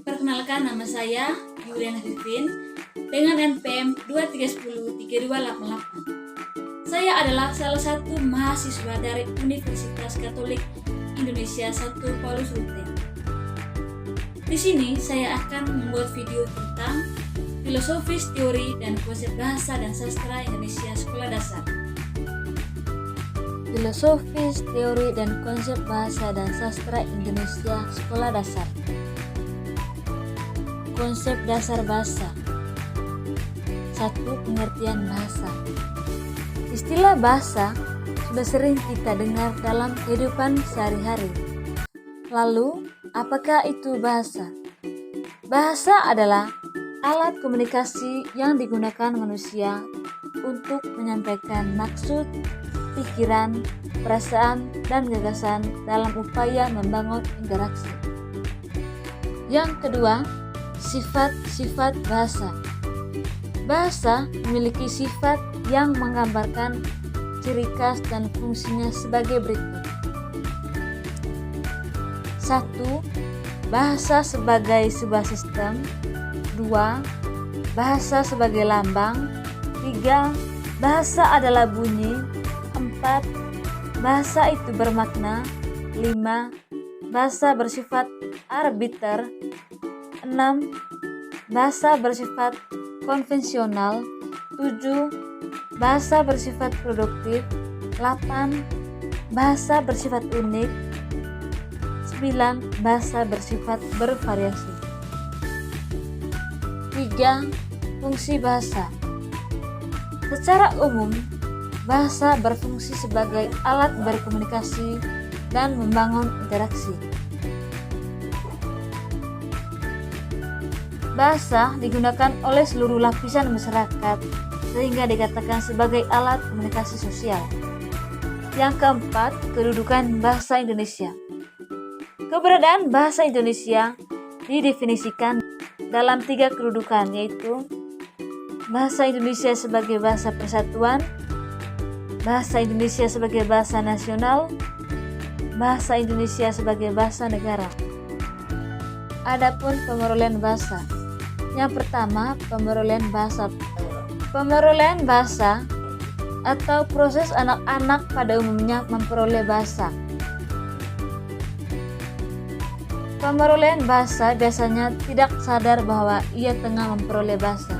Perkenalkan, nama saya Yuliana Vivin dengan NPM 23103288. Saya adalah salah satu mahasiswa dari Universitas Katolik Indonesia 1 Paulus Rute. Di sini saya akan membuat video tentang filosofis, teori, dan konsep bahasa dan sastra Indonesia sekolah dasar. Filosofis, teori, dan konsep bahasa dan sastra Indonesia sekolah dasar. Konsep dasar bahasa. 1. Pengertian bahasa. Istilah bahasa sudah sering kita dengar dalam kehidupan sehari-hari. Lalu, apakah itu bahasa? Bahasa adalah alat komunikasi yang digunakan manusia untuk menyampaikan maksud, pikiran, perasaan, dan gagasan dalam upaya membangun interaksi. Yang kedua, sifat-sifat bahasa. Bahasa memiliki sifat yang menggambarkan ciri khas dan fungsinya sebagai berikut. 1. Bahasa sebagai sebuah sistem. 2. Bahasa sebagai lambang. 3. Bahasa adalah bunyi. 4. Bahasa itu bermakna. 5. Bahasa bersifat arbiter. 6. Bahasa bersifat konvensional. 7. Bahasa bersifat produktif. 8. Bahasa bersifat unik. 9. Bahasa bersifat bervariasi. 3. Fungsi bahasa. Secara umum, bahasa berfungsi sebagai alat berkomunikasi dan membangun interaksi. Bahasa digunakan oleh seluruh lapisan masyarakat sehingga dikatakan sebagai alat komunikasi sosial. Yang keempat, kedudukan bahasa Indonesia. Keberadaan bahasa Indonesia didefinisikan dalam 3 kedudukan, yaitu bahasa Indonesia sebagai bahasa persatuan, bahasa Indonesia sebagai bahasa nasional, bahasa Indonesia sebagai bahasa negara. Adapun pemerolehan bahasa. Yang pertama, pemerolehan bahasa. Pemerolehan bahasa atau proses anak-anak pada umumnya memperoleh bahasa. Pemerolehan bahasa biasanya tidak sadar bahwa ia tengah memperoleh bahasa.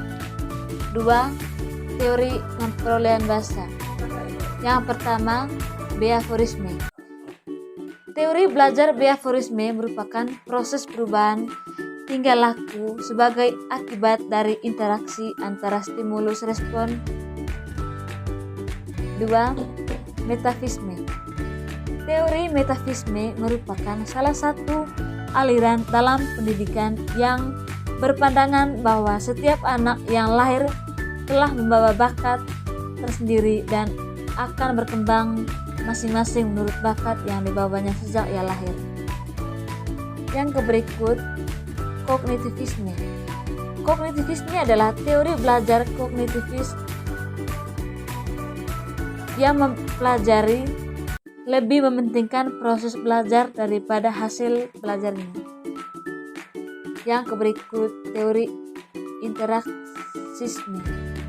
2. Teori pemerolehan bahasa. Yang pertama, behaviorisme. Teori belajar behaviorisme merupakan proses perubahan tingkah laku sebagai akibat dari interaksi antara stimulus respon. 2. Metafisme. Teori metafisme merupakan salah satu aliran dalam pendidikan yang berpandangan bahwa setiap anak yang lahir telah membawa bakat tersendiri dan akan berkembang masing-masing menurut bakat yang dibawanya sejak ia lahir. Yang berikut, kognitivisme. Kognitivisme adalah teori belajar kognitivis yang mempelajari lebih mementingkan proses belajar daripada hasil belajarnya. Yang berikut, teori interaksisme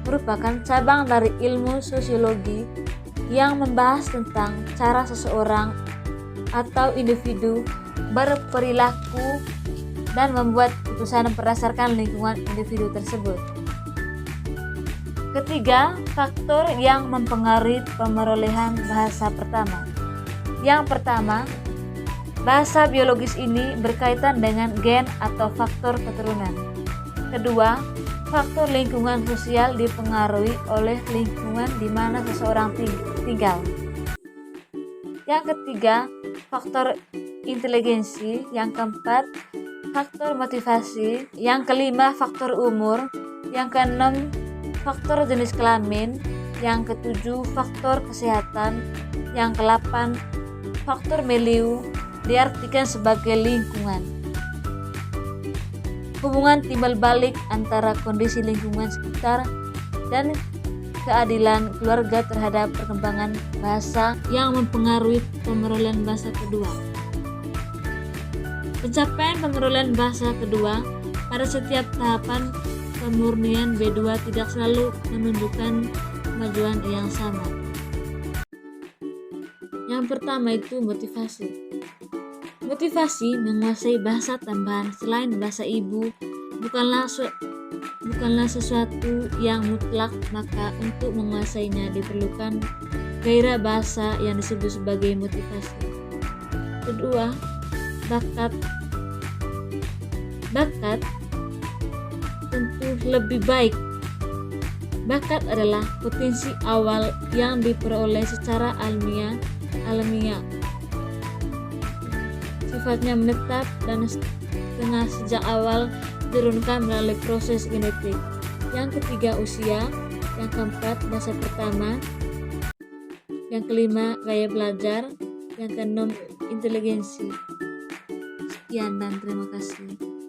merupakan cabang dari ilmu sosiologi yang membahas tentang cara seseorang atau individu berperilaku dan membuat keputusan berdasarkan lingkungan individu tersebut. Ketiga, faktor yang mempengaruhi pemerolehan bahasa pertama. Yang pertama, bahasa biologis ini berkaitan dengan gen atau faktor keturunan. Kedua, faktor lingkungan sosial dipengaruhi oleh lingkungan di mana seseorang tinggal. Yang ketiga, faktor inteligensi. Yang keempat, faktor motivasi. Yang kelima, faktor umur. Yang keenam, faktor jenis kelamin. Yang ketujuh, faktor kesehatan. Yang kedelapan, faktor milieu diartikan sebagai lingkungan. Hubungan timbal balik antara kondisi lingkungan sekitar dan keadilan keluarga terhadap perkembangan bahasa yang mempengaruhi pemerolehan bahasa kedua. Pencapaian pemerolehan bahasa kedua pada setiap tahapan pemurnian B2 tidak selalu menunjukkan kemajuan yang sama. Yang pertama itu motivasi. Motivasi menguasai bahasa tambahan selain bahasa ibu bukanlah sesuatu yang mutlak, maka untuk menguasainya diperlukan gairah bahasa yang disebut sebagai motivasi. Kedua, bakat tentu lebih baik. Bakat adalah potensi awal yang diperoleh secara alamiah, sifatnya menetap dan setengah sejak awal diturunkan melalui proses genetik. Yang ketiga, usia. Yang keempat, bahasa pertama. Yang kelima, gaya belajar. Yang keenam, inteligensi. Sekian dan terima kasih.